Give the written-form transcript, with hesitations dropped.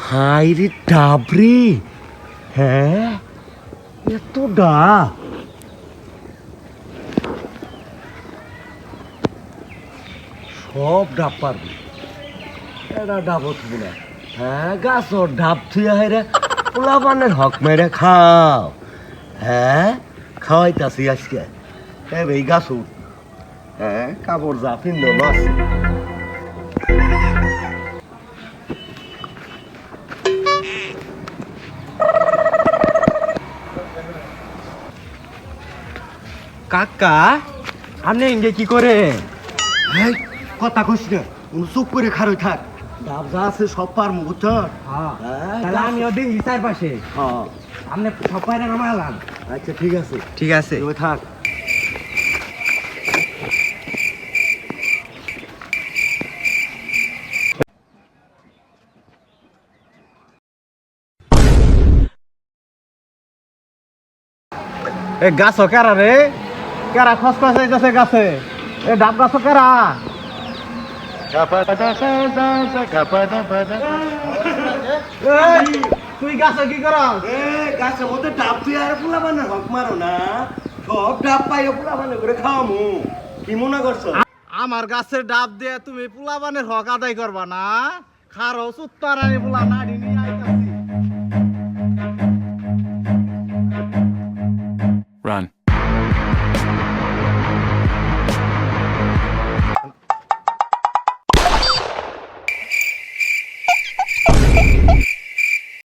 High রে ডাবরে, হ্যাঁ এত ডাব, সব ডাব পারবি, এটা ডাব থুবো না। হ্যাঁ গাছর ডাব থুয়া হাইরে পোলা পানের হক মেরে খাও। হ্যাঁ খাওয়াইতাছি আজকে, এই গাছ উঠ। হ্যাঁ কাপড় যা পিন্দো মাছ। কাকা আপনি ইন্ডিয়া কি করে? এই কথা কইস না, চুপ করে খারই থাক। ডাব যা আছে সব পারমু বুঝছ। তাহলে আমি ওদের হিসার পাশে হ্যাঁ আপনি সব পায়রা নামালাম। আচ্ছা ঠিক আছে, ঠিক আছে। তুমি থাক। এ গাছ কেরা রে, কেরা খসখস যাইতেছে গাছে, এ ডাব গাছ কেরা? তুই গাছ কি কর? গাছের মধ্যে ডাব তুই আর পোলা বানের হক মারো না, সব ডাব পাইও পোলা বানে করে খাওয়ামু, কি মনে করছো? আমার গাছের ডাব দিয়ে তুমি পোলাবানের হক আদায় করবা না? খারো সুত্তারানি পোলা নাড়ি নিয়ে আইতাছি। Run.